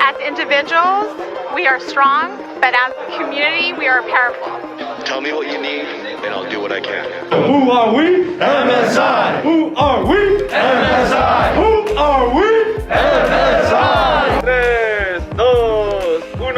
As individuals, we are strong, but as a community, we are powerful. Tell me what you need, and I'll do what I can. Who are we? MSI. Who are we? MSI. Who are we? MSI. 3, 2, 1.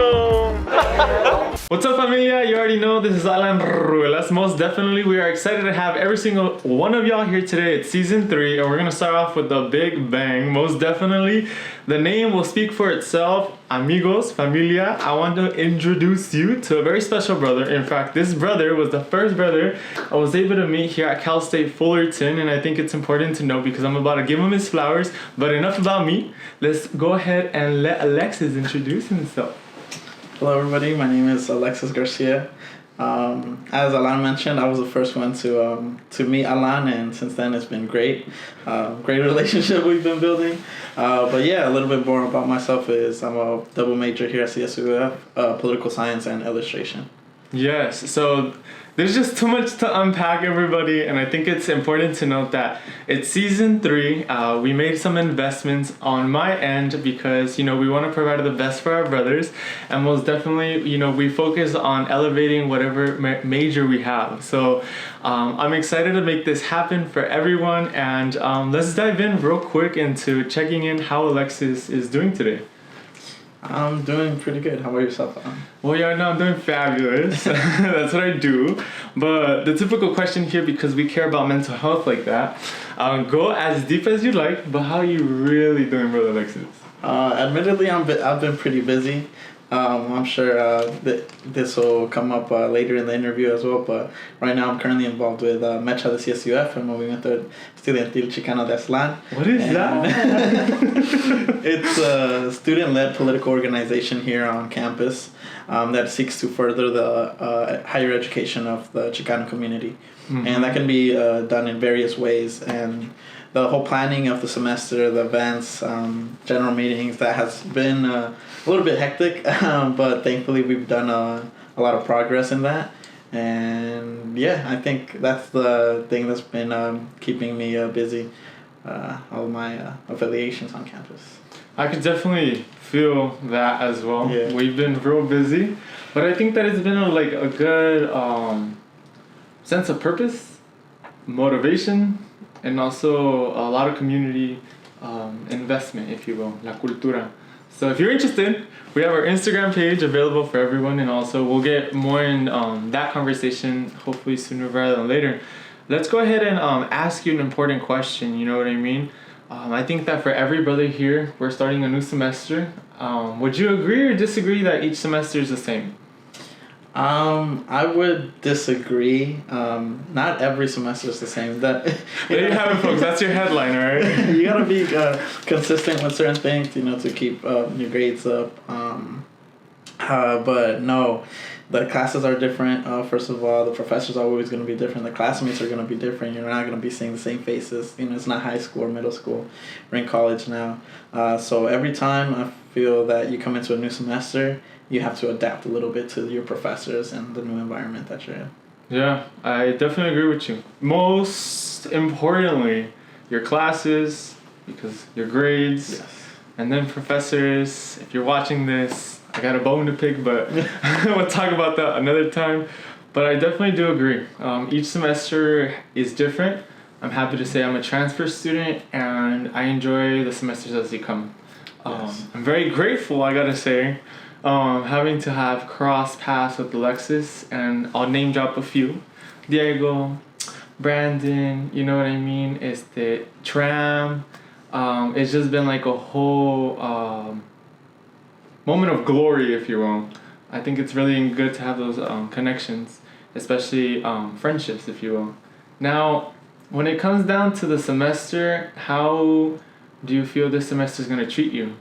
What's up, familia? You already know this is Alan Ruelas. Most definitely, we are excited to have every single one of y'all here today. It's season 3, and we're gonna start off with a big bang. Most definitely, the name will speak for itself. Amigos, familia, I want to introduce you to a very special brother. In fact, this brother was the first brother I was able to meet here at Cal State Fullerton, and I think it's important to know because I'm about to give him his flowers. But enough about me. Let's go ahead and let Alexis introduce himself. Hello everybody, my name is Alexis Garcia. As Alan mentioned, I was the first one to meet Alan, and since then it's been great. Great relationship we've been building. But yeah, a little bit more about myself is I'm a double major here at CSUF, political science and illustration. Yes, so there's just too much to unpack, everybody, and I think it's important to note that it's season 3. We made some investments on my end because, we want to provide the best for our brothers, and most definitely, we focus on elevating whatever major we have. So I'm excited to make this happen for everyone, and let's dive in real quick into checking in how Alexis is doing today. I'm doing pretty good. How about yourself, Alan? Well, yeah, no, I'm doing fabulous. That's what I do. But the typical question here, because we care about mental health like that, go as deep as you like, but how are you really doing, Brother Alexis? Admittedly, I've been pretty busy. I'm sure this will come up later in the interview as well, but right now I'm currently involved with Mecha de CSUF, el Movimiento Estudiantil Chicano de Aslan. What is that? It's a student-led political organization here on campus that seeks to further the higher education of the Chicano community. Mm-hmm. And that can be done in various ways, and the whole planning of the semester, the events, general meetings, that has been a little bit hectic, but thankfully we've done a lot of progress in that. And yeah, I think that's the thing that's been keeping me busy, all my affiliations on campus. I could definitely feel that as well. Yeah. We've been real busy, but I think that it's been a good sense of purpose, motivation, and also a lot of community investment, if you will, la cultura. So if you're interested, we have our Instagram page available for everyone, and also we'll get more in that conversation hopefully sooner rather than later. Let's go ahead and ask you an important question, you know what I mean? I think that for every brother here, we're starting a new semester. Would you agree or disagree that each semester is the same? I would disagree. Not every semester is the same. There you have it, folks. That's your headline, all right? You gotta be consistent with certain things, to keep your grades up. But no, the classes are different. First of all, the professors are always going to be different. The classmates are going to be different. You're not going to be seeing the same faces. It's not high school or middle school. We're in college now. So every time I feel that you come into a new semester, you have to adapt a little bit to your professors and the new environment that you're in. Yeah, I definitely agree with you. Most importantly, your classes, because your grades, Yes. And then professors. If you're watching this, I got a bone to pick, but we'll talk about that another time. But I definitely do agree. Each semester is different. I'm happy to say I'm a transfer student, and I enjoy the semesters as they come. Yes. I'm very grateful, I gotta say, having to have cross paths with Alexis, and I'll name drop a few. Diego, Brandon, you know what I mean? It's the Tram. It's just been like a whole moment of glory, if you will. I think it's really good to have those connections, especially friendships, if you will. Now, when it comes down to the semester, how do you feel this semester is going to treat you?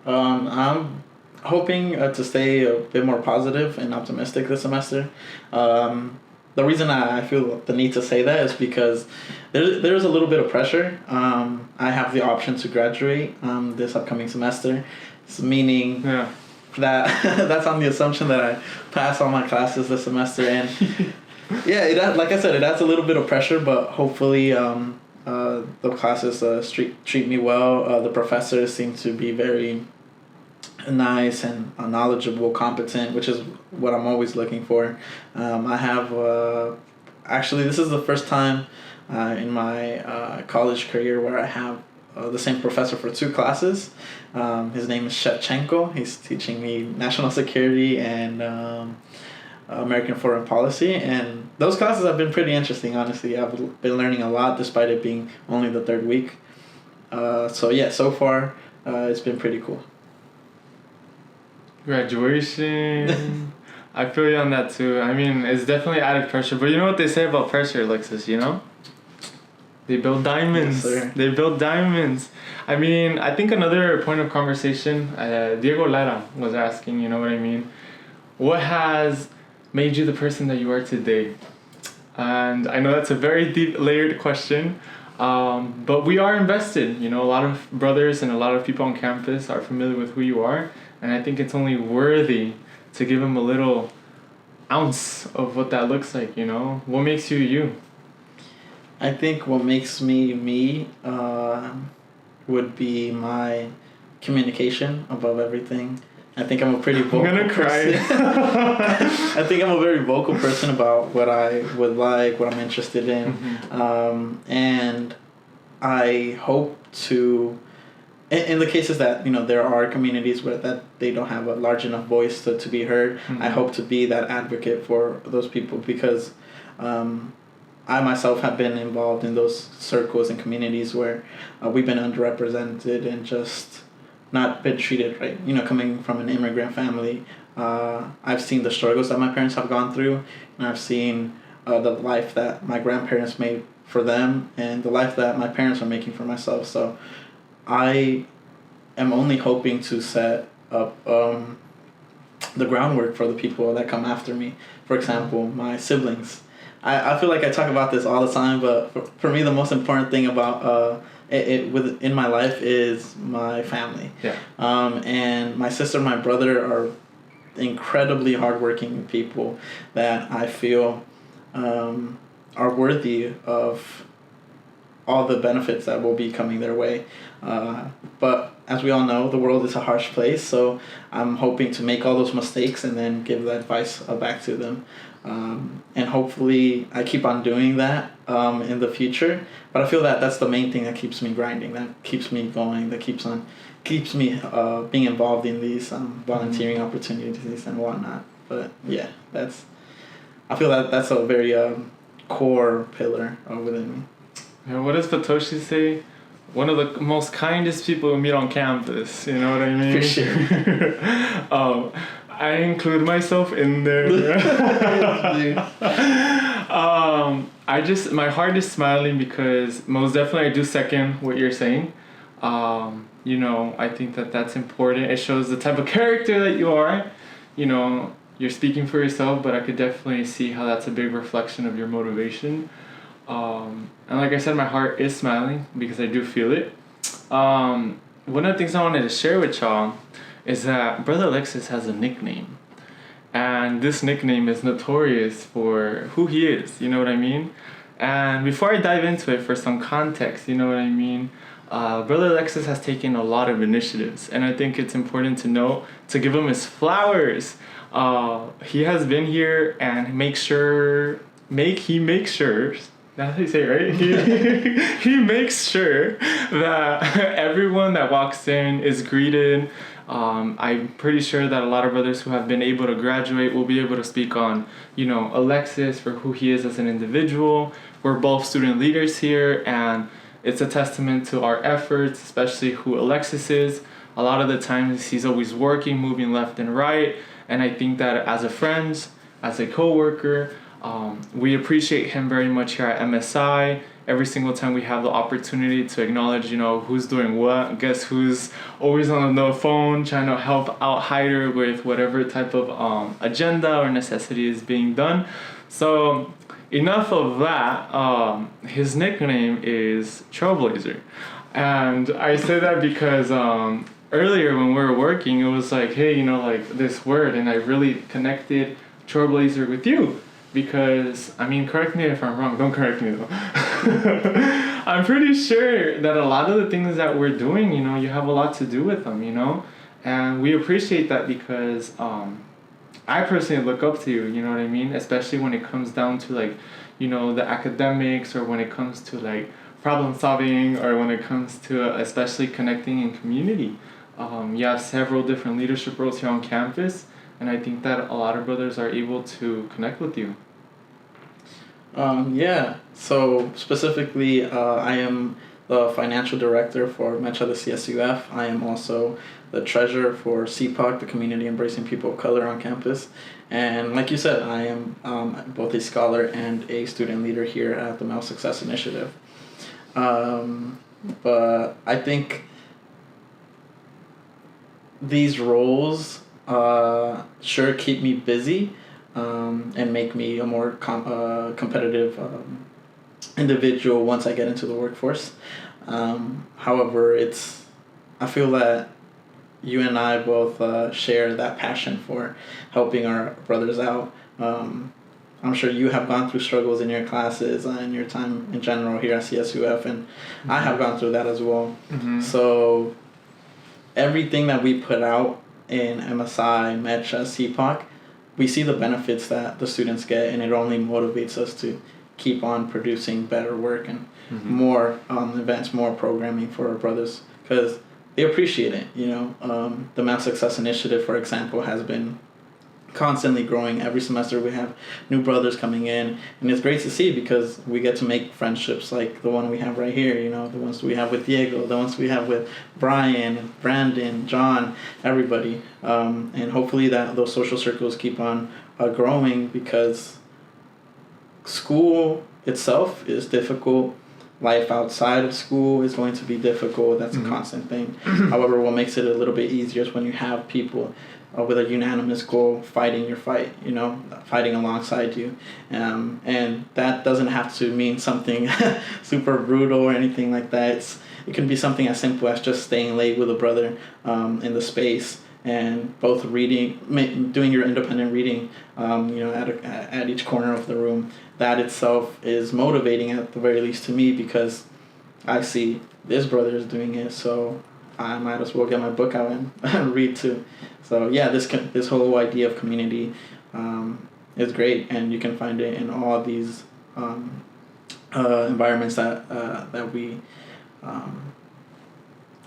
I'm hoping to stay a bit more positive and optimistic this semester. The reason I feel the need to say that is because there's a little bit of pressure. I have the option to graduate this upcoming semester, meaning that that's on the assumption that I pass all my classes this semester. And yeah, like I said, it adds a little bit of pressure, but hopefully the classes treat me well. The professors seem to be very nice and knowledgeable, competent, which is what I'm always looking for. I have actually, this is the first time in my college career where I have the same professor for 2 classes. His name is Shevchenko. He's teaching me national security and American foreign policy, and those classes have been pretty interesting. Honestly, I've been learning a lot despite it being only the 3rd week. So far it's been pretty cool. Graduation. I feel you on that too. I mean, it's definitely added pressure, but you know what they say about pressure, Alexis, you know? They build diamonds. Yes, they build diamonds. I mean, I think another point of conversation, Diego Lara was asking, you know what I mean? What has made you the person that you are today? And I know that's a very deep, layered question, but we are invested. You know, a lot of brothers and a lot of people on campus are familiar with who you are, and I think it's only worthy to give them a little ounce of what that looks like, you know? What makes you you? I think what makes me would be my communication above everything. I think I'm a pretty vocal I'm gonna cry. I think I'm a very vocal person about what I would like, what I'm interested in. And I hope to, in the cases that, you know, there are communities where that they don't have a large enough voice to be heard, I hope to be that advocate for those people, because I myself have been involved in those circles and communities where we've been underrepresented and just not been treated right. You know, coming from an immigrant family, I've seen the struggles that my parents have gone through, and I've seen the life that my grandparents made for them and the life that my parents are making for myself. So I am only hoping to set up the groundwork for the people that come after me. For example, my siblings. I feel like I talk about this all the time, but for me, the most important thing about in my life is my family. Yeah. And my sister and my brother are incredibly hardworking people that I feel are worthy of all the benefits that will be coming their way. But as we all know, the world is a harsh place, so I'm hoping to make all those mistakes and then give that advice back to them. And hopefully I keep on doing that in the future. But I feel that that's the main thing that keeps me grinding, that keeps me going, that keeps me being involved in these volunteering opportunities and whatnot. But yeah, I feel that that's a very core pillar within me. Yeah, what does Satoshi say? One of the most kindest people we meet on campus, you know what I mean? For sure. I include myself in there. My heart is smiling because most definitely I do second what you're saying. You know, I think that that's important. It shows the type of character that you are. You know, you're speaking for yourself, but I could definitely see how that's a big reflection of your motivation. And like I said, my heart is smiling because I do feel it. One of the things I wanted to share with y'all is that Brother Alexis has a nickname. And this nickname is notorious for who he is, you know what I mean? And before I dive into it, for some context, you know what I mean? Brother Alexis has taken a lot of initiatives, and I think it's important to note, to give him his flowers. He has been here and he makes sure, that's how you say it, right? He makes sure that everyone that walks in is greeted. I'm pretty sure that a lot of brothers who have been able to graduate will be able to speak on, you know, Alexis for who he is as an individual. We're both student leaders here, and it's a testament to our efforts, especially who Alexis is. A lot of the times he's always working, moving left and right, and I think that as a friend, as a co-worker, we appreciate him very much here at MSI. Every single time we have the opportunity to acknowledge, you know, who's doing what, guess who's always on the phone trying to help out Hyder with whatever type of agenda or necessity is being done. So enough of that. His nickname is Trailblazer. And I say that because earlier when we were working, it was like, hey, you know, like this word, and I really connected Trailblazer with you. Because, I mean, correct me if I'm wrong. Don't correct me, though. I'm pretty sure that a lot of the things that we're doing, you know, you have a lot to do with them, you know? And we appreciate that because I personally look up to you, you know what I mean? Especially when it comes down to like, you know, the academics, or when it comes to like problem solving, or when it comes to especially connecting in community. You have several different leadership roles here on campus, and I think that a lot of brothers are able to connect with you. Yeah, so specifically, I am the financial director for Metro the CSUF. I am also the treasurer for CPOC, the Community Embracing People of Color on campus. And like you said, I am both a scholar and a student leader here at the Male Success Initiative. But I think these roles sure keep me busy and make me a more competitive individual once I get into the workforce. However, I feel that you and I both share that passion for helping our brothers out. I'm sure you have gone through struggles in your classes and your time in general here at CSUF, and I have gone through that as well. So everything that we put out in MSI, MECHA, CPOC, we see the benefits that the students get, and it only motivates us to keep on producing better work and more events, more programming for our brothers, because they appreciate it. You know, the Math Success Initiative, for example, has been constantly growing. Every semester we have new brothers coming in, and it's great to see because we get to make friendships like the one we have right here, you know, the ones we have with Diego, the ones we have with Brian, Brandon, John, everybody, and hopefully that those social circles keep on growing, because school itself is difficult. Life outside of school is going to be difficult. That's a constant thing. However, what makes it a little bit easier is when you have people with a unanimous goal fighting your fight, you know, fighting alongside you. And that doesn't have to mean something super brutal or anything like that. It can be something as simple as just staying late with a brother in the space, and both reading, doing your independent reading, you know, at each corner of the room. That itself is motivating, at the very least to me, because I see this brother is doing it, so I might as well get my book out and read too. So yeah, this whole idea of community is great, and you can find it in all these environments that we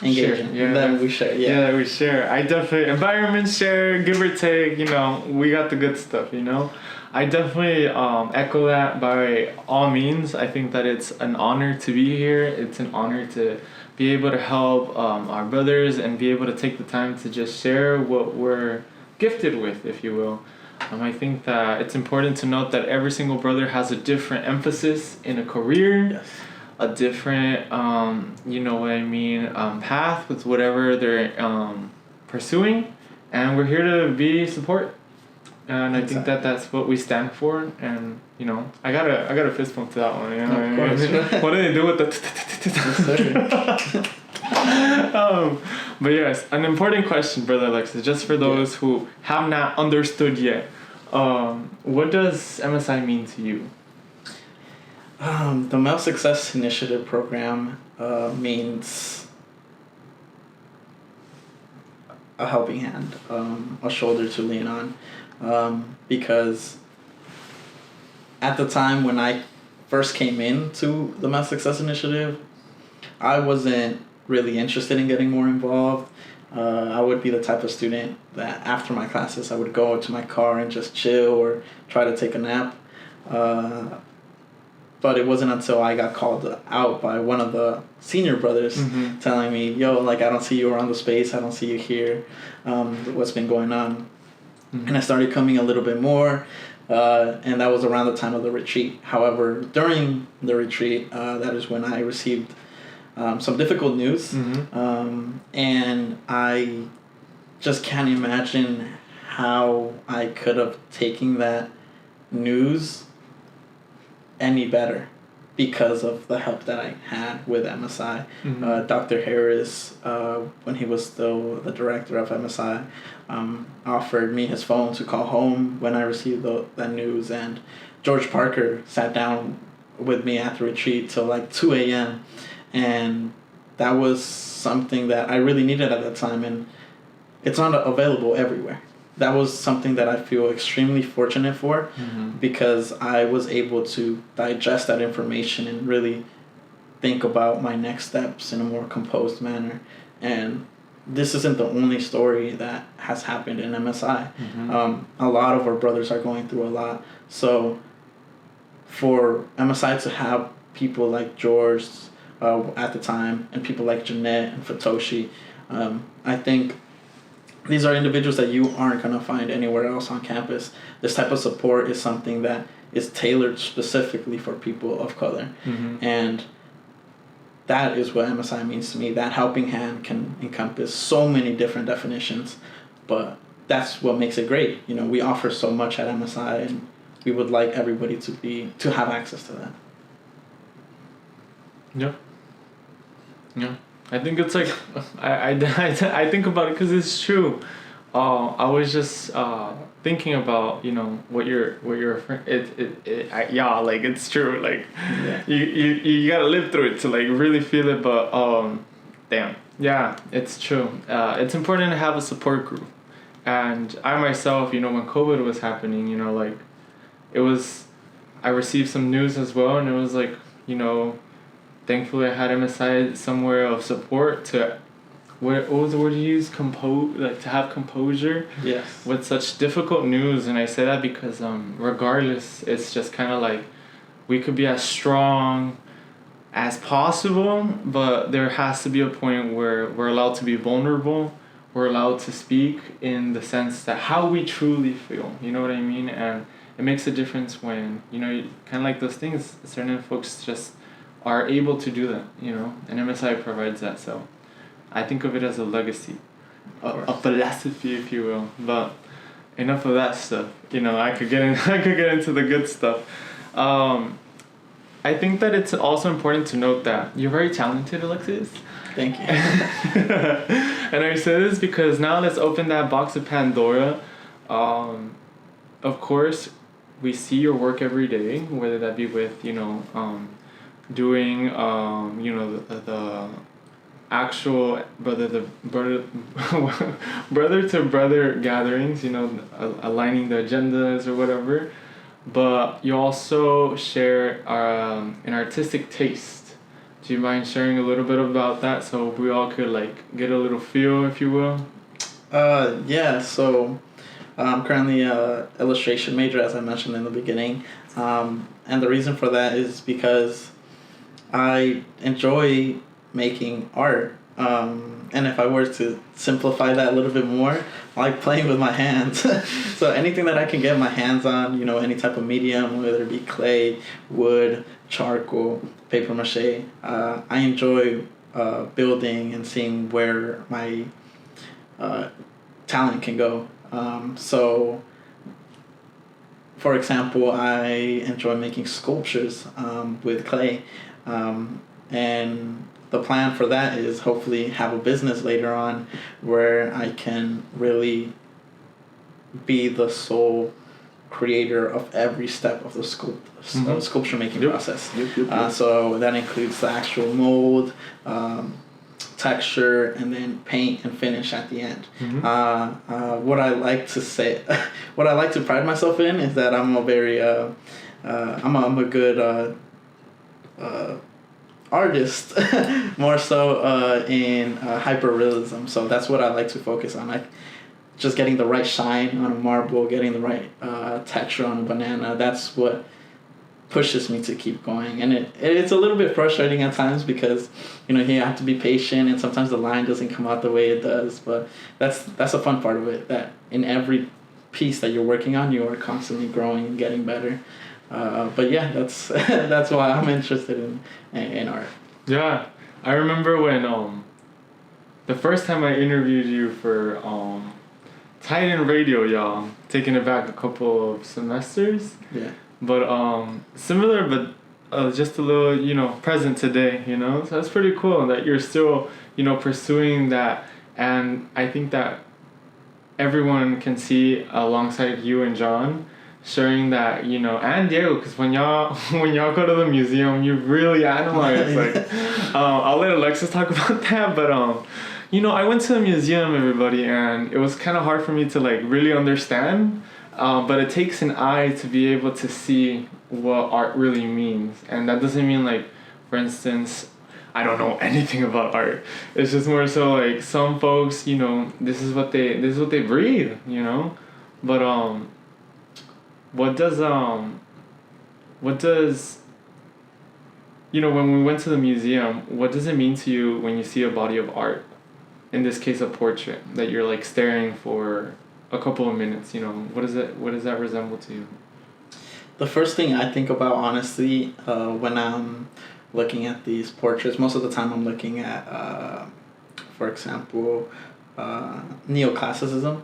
engage in. Yeah, that we share. Yeah, we share. I definitely environment share, give or take. You know, we got the good stuff. You know, I definitely echo that by all means. I think that it's an honor to be here. It's an honor to be able to help our brothers and be able to take the time to just share what we're gifted with, if you will. I think that it's important to note that every single brother has a different emphasis in a career. Yes. A different, you know what I mean, path with whatever they're pursuing, and we're here to be support. And I think that that's what we stand for. And you know, I got a fist bump to that one. You know, of course. What do they do with the? But yes, an important question, Brother Alexis, just for those who have not understood yet. What does MSI mean to you? The Male Success Initiative program means a helping hand, a shoulder to lean on, because at the time when I first came into the Male Success Initiative, I wasn't really interested in getting more involved. I would be the type of student that after my classes I would go to my car and just chill or try to take a nap. But it wasn't until I got called out by one of the senior brothers telling me, yo, like, I don't see you around the space. I don't see you here. What's been going on? And I started coming a little bit more. And that was around the time of the retreat. However, during the retreat, that is when I received some difficult news. And I just can't imagine how I could have taken that news any better because of the help that I had with MSI. Dr. Harris, when he was still the director of MSI, offered me his phone to call home when I received that news. And George Parker sat down with me at the retreat till like 2 a.m. And that was something that I really needed at that time. And it's not available everywhere. That was something that I feel extremely fortunate for, because I was able to digest that information and really think about my next steps in a more composed manner. And this isn't the only story that has happened in MSI. A lot of our brothers are going through a lot. So for MSI to have people like George at the time, and people like Jeanette and Satoshi, I think these are individuals that you aren't going to find anywhere else on campus. This type of support is something that is tailored specifically for people of color. And that is what MSI means to me. That helping hand can encompass so many different definitions, but that's what makes it great. You know, we offer so much at MSI, and we would like everybody to have access to that. Yeah. I think it's like, I think about it because it's true. I was just thinking about, you know, what you're like, it's true. Like, you gotta live through it to like really feel it. But damn, yeah, it's true. It's important to have a support group. And I myself, you know, when COVID was happening, you know, like, I received some news as well, and it was like, you know, thankfully I had MSI somewhere of support to, what was the word you used? To have composure. Yes. With such difficult news. And I say that because regardless, it's just kind of like, we could be as strong as possible, but there has to be a point where we're allowed to be vulnerable. We're allowed to speak in the sense that how we truly feel, you know what I mean? And it makes a difference when, you know, kind of like those things, certain folks just are able to do that, you know, and MSI provides that. So I think of it as a legacy, a philosophy, if you will. But enough of that stuff. You know, I could get into the good stuff. I think that it's also important to note that you're very talented, Alexis. Thank you. And I say this because now let's open that box of Pandora. Of course, we see your work every day, whether that be with, you know, doing, you know, the actual brother to brother gatherings, you know, aligning the agendas or whatever. But you also share an artistic taste. Do you mind sharing a little bit about that so we all could like get a little feel, if you will? Yeah. So I'm currently an illustration major, as I mentioned in the beginning, and the reason for that is because I enjoy making art. And if I were to simplify that a little bit more, I like playing with my hands. So anything that I can get my hands on, you know, any type of medium, whether it be clay, wood, charcoal, paper mache, I enjoy building and seeing where my talent can go. So, for example, I enjoy making sculptures with clay. And the plan for that is hopefully have a business later on where I can really be the sole creator of every step of the sculpture making process. So that includes the actual mold, texture, and then paint and finish at the end. What I like to say, what I like to pride myself in is that I'm a very, I'm a good artist, more so in hyperrealism. So that's what I like to focus on. Just getting the right shine on a marble, getting the right texture on a banana. That's what pushes me to keep going. And it's a little bit frustrating at times because, you know, you have to be patient and sometimes the line doesn't come out the way it does. But that's a fun part of it, that in every piece that you're working on, you are constantly growing and getting better. But yeah, that's that's why I'm interested in art. Yeah, I remember when the first time I interviewed you for Titan Radio, y'all, taking it back a couple of semesters. Yeah. But similar, but just a little, you know, present today, you know. So that's pretty cool that you're still, you know, pursuing that, and I think that everyone can see alongside you and John, sharing that, you know, and Diego, because when y'all go to the museum, you really analyze. Like, I'll let Alexis talk about that, but I went to a museum, everybody, and it was kind of hard for me to like really understand. But it takes an eye to be able to see what art really means, and that doesn't mean like, for instance, I don't know anything about art. It's just more so like some folks, this is what they breathe, But what does when we went to the museum, what does it mean to you when you see a body of art? In this case, a portrait that you're like staring for a couple of minutes, what does that resemble to you? The first thing I think about, honestly, when I'm looking at these portraits, most of the time I'm looking at, for example, neoclassicism.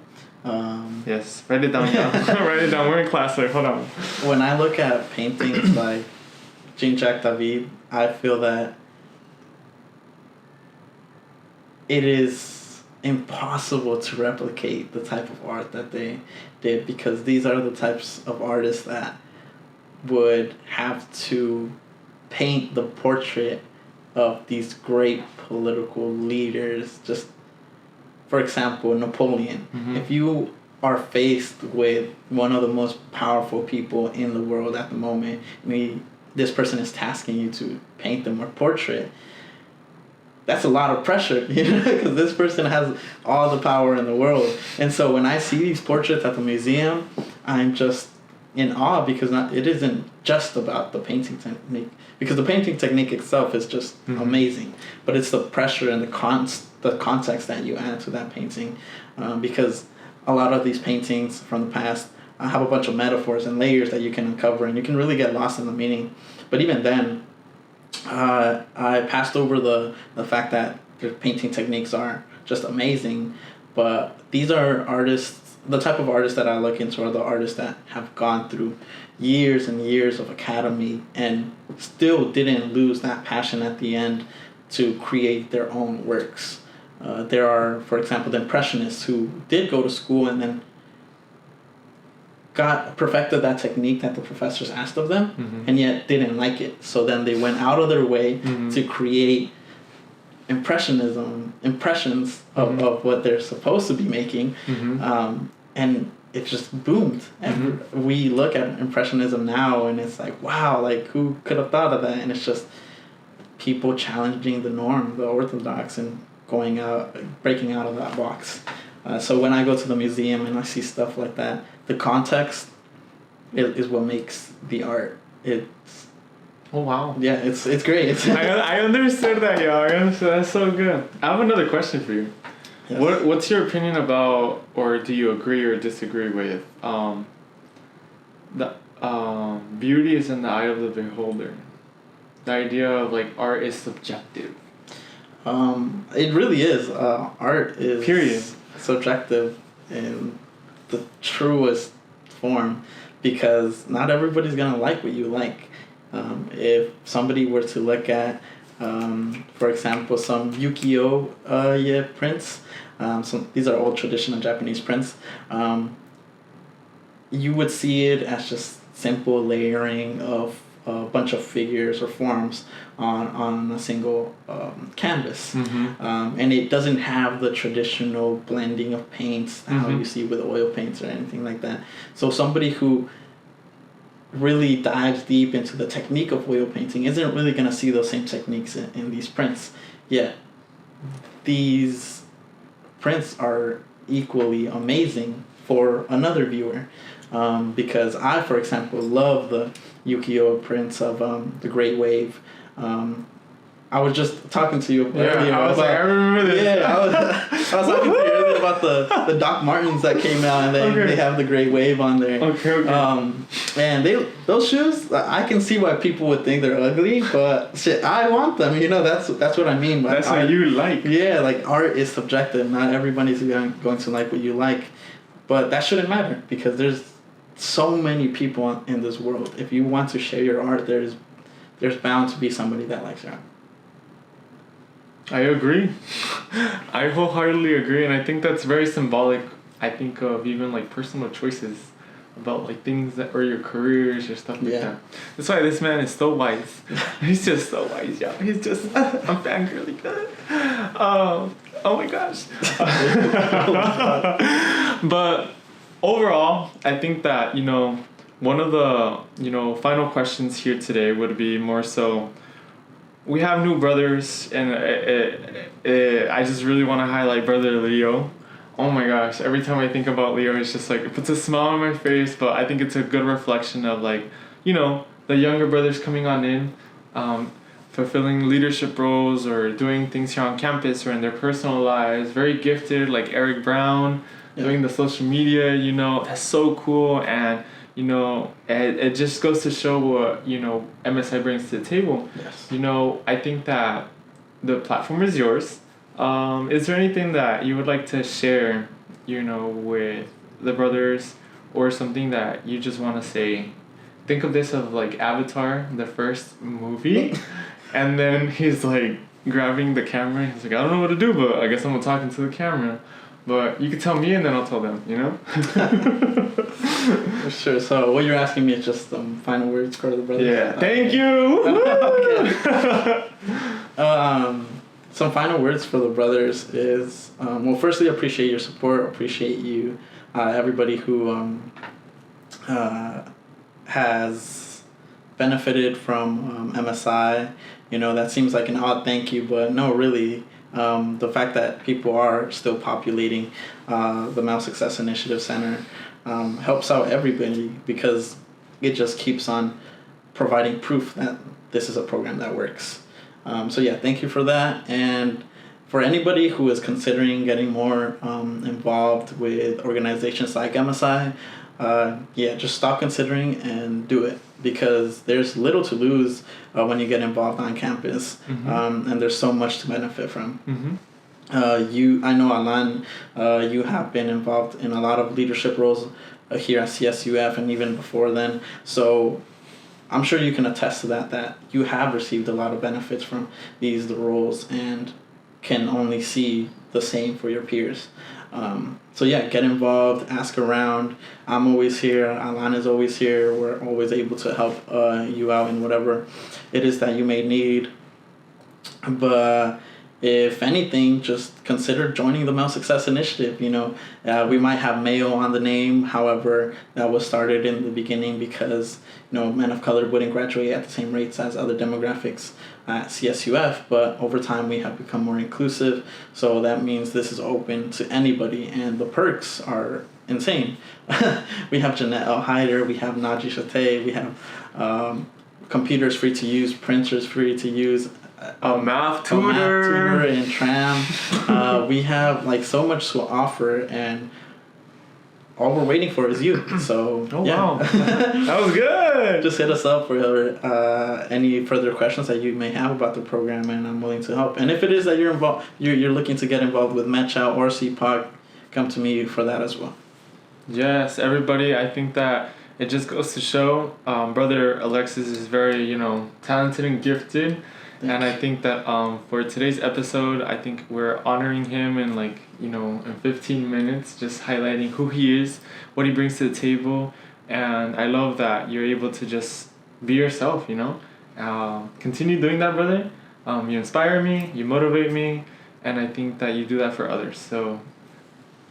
Yes, write it down, yeah. Write it down. We're in class, like, hold on. When I look at paintings like Jean-Jacques David, I feel that it is impossible to replicate the type of art that they did, because these are the types of artists that would have to paint the portrait of these great political leaders. Just for example, Napoleon. Mm-hmm. If you are faced with one of the most powerful people in the world at the moment, this person is tasking you to paint them a portrait, that's a lot of pressure, because this person has all the power in the world. And so when I see these portraits at the museum, I'm just in awe, because it isn't just about the painting technique, because the painting technique itself is just amazing, but it's the pressure and the context that you add to that painting, because a lot of these paintings from the past have a bunch of metaphors and layers that you can uncover, and you can really get lost in the meaning. But even then, I passed over the fact that their painting techniques are just amazing, but these are artists. The type of artists that I look into are the artists that have gone through years and years of academy and still didn't lose that passion at the end to create their own works. There are, for example, the Impressionists who did go to school and then perfected that technique that the professors asked of them, and yet didn't like it. So then they went out of their way to create impressions of what they're supposed to be making, and it just boomed. And we look at Impressionism now, and it's like, wow, like who could have thought of that? And it's just people challenging the norm, the orthodox, and breaking out of that box. So when I go to the museum and I see stuff like that, the context is what makes the art. Oh wow! Yeah, it's great. I understood that, yo. I understood. That's so good. I have another question for you. Yes. What's your opinion about, or do you agree or disagree with, the beauty is in the eye of the beholder? The idea of like art is subjective. It really is. Art is period subjective in the truest form, because not everybody's gonna like what you like. If somebody were to look at, for example, some ukiyo prints, these are old traditional Japanese prints, you would see it as just simple layering of a bunch of figures or forms on a single canvas. And it doesn't have the traditional blending of paints how you see with oil paints or anything like that. So somebody who really dives deep into the technique of oil painting isn't really going to see those same techniques in these prints. Yet these prints are equally amazing for another viewer, because I, for example, love the ukiyo prints of the Great Wave. I was just talking to you earlier. I remember this. Yeah, I was talking to you earlier about the Doc Martens that came out, and they have the Great Wave on there. Okay. And those shoes, I can see why people would think they're ugly, but shit, I want them. That's what I mean. That's what you like. Yeah, like art is subjective. Not everybody's going to like what you like, but that shouldn't matter, because there's so many people in this world. If you want to share your art, there's bound to be somebody that likes your art. I agree. I wholeheartedly agree, and I think that's very symbolic. I think of even like personal choices about like things or your careers or stuff like that. That's why this man is so wise. He's just so wise, y'all. He's just I'm fangirling. Oh my gosh. But overall, I think that, one of the, final questions here today would be more so, we have new brothers, and I just really want to highlight Brother Leo. Oh my gosh, every time I think about Leo, it's just like, it puts a smile on my face, but I think it's a good reflection of like, the younger brothers coming on in, fulfilling leadership roles or doing things here on campus or in their personal lives. Very gifted, like Eric Brown, doing the social media, that's so cool. And, it just goes to show what, MSI brings to the table. Yes. I think that the platform is yours. Is there anything that you would like to share, with the brothers, or something that you just want to say? Think of this of like Avatar, the first movie, and then he's like grabbing the camera. He's like, I don't know what to do, but I guess I'm talking to the camera. But you can tell me, and then I'll tell them. Sure. So what you're asking me is just some final words for the brothers. Yeah. Thank you. Some final words for the brothers is, well, firstly, appreciate your support. Appreciate you, everybody who has benefited from MSI. That seems like an odd thank you, but no, really. The fact that people are still populating the Male Success Initiative Center helps out everybody, because it just keeps on providing proof that this is a program that works. So yeah, thank you for that. And for anybody who is considering getting more involved with organizations like MSI, just stop considering and do it, because there's little to lose when you get involved on campus, and there's so much to benefit from. I know, Alan, you have been involved in a lot of leadership roles here at CSUF and even before then, so I'm sure you can attest to that you have received a lot of benefits from these roles and can only see the same for your peers. So yeah, get involved, ask around. I'm always here. Alan is always here. We're always able to help you out in whatever it is that you may need. But if anything, just consider joining the Male Success Initiative. We might have male on the name. However, that was started in the beginning because, men of color wouldn't graduate at the same rates as other demographics at CSUF. But over time, we have become more inclusive. So that means this is open to anybody. And the perks are insane. We have Jeanette L. Hyder. We have Naji Shate. We have computers free to use, printers free to use. A math tutor and tram. We have so much to offer, and all we're waiting for is you. So wow, that was good. Just hit us up for any further questions that you may have about the program, and I'm willing to help. And if it is that you're involved, you're looking to get involved with MECHA or CPOC, come to me for that as well. Yes, everybody. I think that it just goes to show, Brother Alexis is very talented and gifted. And I think that for today's episode, I think we're honoring him in in 15 minutes, just highlighting who he is, what he brings to the table. And I love that you're able to just be yourself, Continue doing that, brother. You inspire me, you motivate me, and I think that you do that for others. So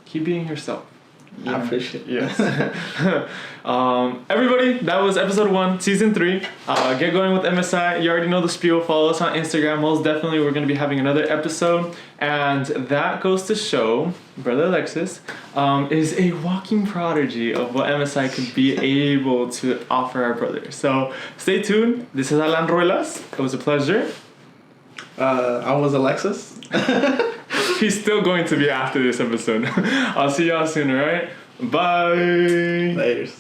keep being yourself. I appreciate it. Yes. Everybody, that was episode 1, season 3. Get going with MSI. You already know the spiel. Follow us on Instagram. Most definitely, we're going to be having another episode. And that goes to show Brother Alexis is a walking prodigy of what MSI could be able to offer our brothers. So stay tuned. This is Alan Ruelas. It was a pleasure. I was Alexis. He's still going to be after this episode. I'll see y'all soon, alright? Bye! Laters.